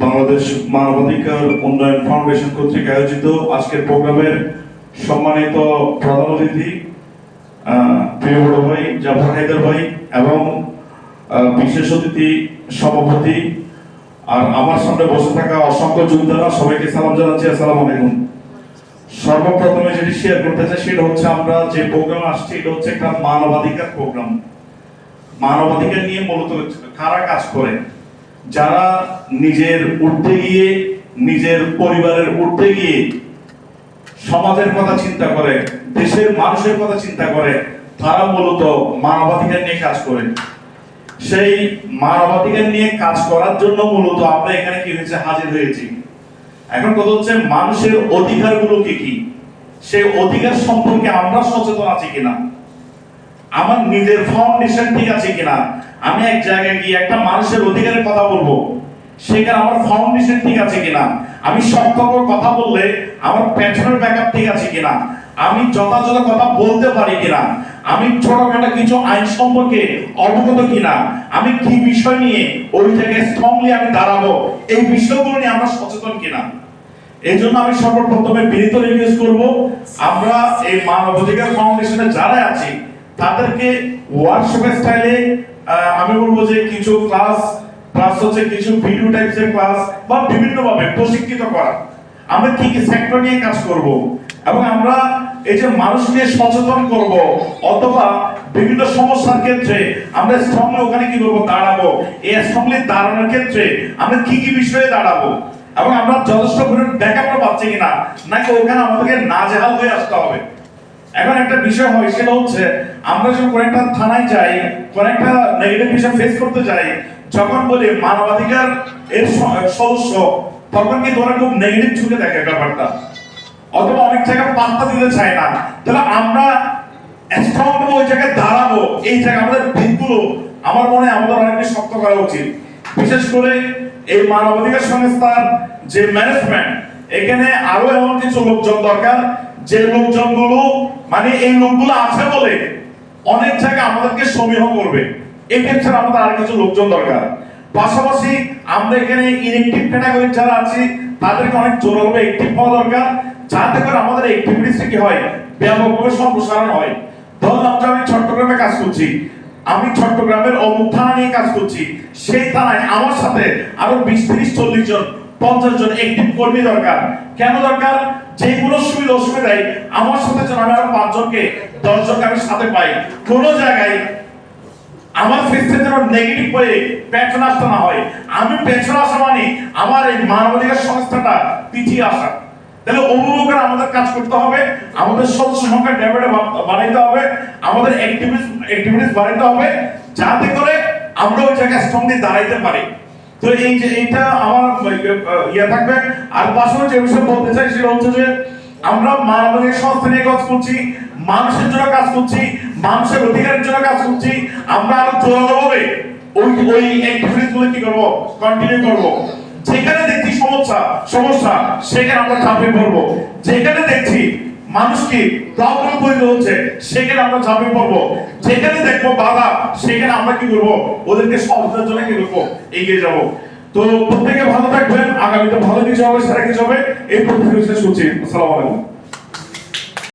বাংলাদেশ মানবাধিকার উন্নয়ন ফাউন্ডেশন কর্তৃক আয়োজিত আজকের প্রোগ্রামের সম্মানিত প্রধান অতিথি প্রিয় বড় ভাই জাফর হায়দার ভাই এবং বিশেষ অতিথি সভাপতি আর আমার সামনে বসে থাকা অসংখ্য যোদ্ধারা সবাইকে সালাম জানাচ্ছি। আসসালামু আলাইকুম। সর্বপ্রথমে যেটি শেয়ার করতে চাই সেটা হচ্ছে আমরা যে প্রোগ্রামে আসছি এটা হচ্ছে একটা মানবাধিকার প্রোগ্রাম। মানবাধিকার নিয়ে মূলত কারা কাজ করে, যারা নিজের ঊর্ধ্বে গিয়ে নিজের পরিবারের ঊর্ধ্বে গিয়ে সমাজের কথা চিন্তা করে, দেশের মানুষের কথা চিন্তা করে, তারা মূলত মানবাধিকার নিয়ে কাজ করে। সেই মানবাধিকার নিয়ে কাজ করার জন্য মূলত আমরা এখানে কি হয়েছে হাজির হয়েছি। এখন কথা হচ্ছে মানুষের অধিকারগুলো কি কি, সেই অধিকার সম্পর্কে আমরা সচেতন আছি কিনা, আমার নিজের ফাউন্ডেশন ঠিক আছে কিনা, আমি এক জায়গায় গিয়ে একটা মানুষের অধিকারের কথা বলবো সেখানে আমার ফাউন্ডেশন ঠিক আছে কিনা, আমি সক্ষম কথা বললে আমার পেছনের ব্যাকআপ ঠিক আছে কিনা, আমি যথাযথ কথা বলতে পারি কিনা, আমি ছোটখাটো কিছু আইন সম্পর্কে অবগত কিনা, আমি কি বিষয় নিয়ে ওই জায়গায় স্ট্রংলি আমি দাঁড়াবো, এই বিষয়গুলো নিয়ে আমরা সচেতন কিনা। এই জন্য আমি সর্বপ্রথমে বিনীত রিকোয়েস্ট করব, আমরা এই মানবাধিকার ফাউন্ডেশনে যারা আছি তাদেরকে ওয়ার্কশপের স্টাইলে আমি বলবো যে কিছু ক্লাস হচ্ছে কিছু ভিডিও টাইপসের ক্লাস বা বিভিন্ন ভাবে প্রশিক্ষিত করা, আমরা কি কি সেক্টর নিয়ে কাজ করব এবং আমরা এই যে মানুষকে সচেতন করব অথবা বিভিন্ন সমস্যার ক্ষেত্রে আমরা স্ট্রংলি ওখানে কি করব দাঁড়াবো, এই স্ট্রংলি দাঁড়ানোর ক্ষেত্রে আমরা কি কি বিষয়ে দাঁড়াবো এবং আমরা যথেষ্ট পরিমাণ ব্যাকআপ পাচ্ছি কিনা, নাকি ওখানে আমাদেরকে নাজেহাল হয়ে আসতে হবে। এখন একটা বিষয় হয় সেটা হচ্ছে আমরা যখন কোন একটা থানায় যাই, কোন একটা নেগেটিভ বিষয় ফেস করতে যাই, যখন বলি মানবাধিকার এর সদস্য, তখন কি ধরে খুব নেগেটিভ চোখে দেখে ব্যাপারটা, অথবা অনেক জায়গায় পাত্তা দিতে চায় না। তাহলে আমরা স্ট্রং ওই জায়গায় দাঁড়াবো, এই জায়গায় আমাদের ভিতগুলো আমার মনে হয় আমাদের অনেক শক্ত করা উচিত। বিশেষ করে এই মানবাধিকার সংস্থার যে ম্যানেজমেন্ট, এখানে আরো এমন কিছু লোকজন দরকার যে লোকজনগুলো মানে এই লোকগুলো আছে বলে অনেক জায়গায় আমাদেরকে সমীহ করবে, এই ক্ষেত্রে আমাদের আর কিছু লোকজন দরকার। পাশাপাশি আমরা এখানে ইনঅ্যাক্টিভ ক্যাটাগরি যারা আছি তাদেরকে অনেক জোরালোভাবে অ্যাক্টিভ হওয়া দরকার, যাতে করে আমাদের অ্যাক্টিভিটিস কি হয় ব্যাপকভাবে সম্প্রসারণ হয়। ধরুন আমি চট্টগ্রামে কাজ করছি, আমি চট্টগ্রামের অমুক থানা নিয়ে কাজ করছি, সেই থানায় আমার সাথে আরো 20-30-40 জন 50 জন অ্যাক্টিভ কর্মী দরকার। কেন দরকার? যেগুলো সুবিধা অসুবিধায় আমার সাথে যেন আমি আরো 5 জনকে 10 জনকে আমি সাথে পাই, কোনো জায়গায় আমার ফেসে যেন নেগেটিভ হয়ে পেছন আসতে না হয়। আমি পেছন আসা মানে আমার এই মানবাধিকার সংস্থাটা পিছিয়ে আসা। তাহলে অভিভাবকরা আমাদের কাজ করতে হবে, আমাদের সদস্য সংখ্যা ডেভেলপ বাড়াইতে হবে, আমাদের অ্যাক্টিভিটিস বাড়াইতে হবে, যাতে করে আমরা ওই জায়গায় স্ট্রংলি দাঁড়াইতে পারি। তো এই যে এইটা আমার ইয়ে থাকবে। আর পাশাপাশি যে বিষয় বলতে চাই সেটা হচ্ছে যে আমরা মানবাধিকার সংস্থা নিয়ে কাজ করছি, মানুষের জন্য কাজ করছি, মানুষের অধিকারের জন্য কাজ করছি। আমরা আরো জোরালোভাবে ওই অ্যাক্টিভিটিস গুলো কি করব, কন্টিনিউ করব। যেখানে দেখছি সমস্যা সেখানে আমরা ঝাঁপিয়ে পড়বো, যেখানে দেখছি মানুষকে প্রবলেম তৈরি হচ্ছে সেখানে আমরা ঝাঁপিয়ে পড়বো, যেখানে দেখবো বাধা সেখানে আমরা কি করবো ওদেরকে সমাধানের জন্য কি করবো এগিয়ে যাবো। তো প্রত্যেকে ভালো থাকবেন, আগামীতে ভালো কিছু হবে, সেরা কিছু হবে, এই প্রত্যেকে শেষ করছি। আসসালামু আলাইকুম।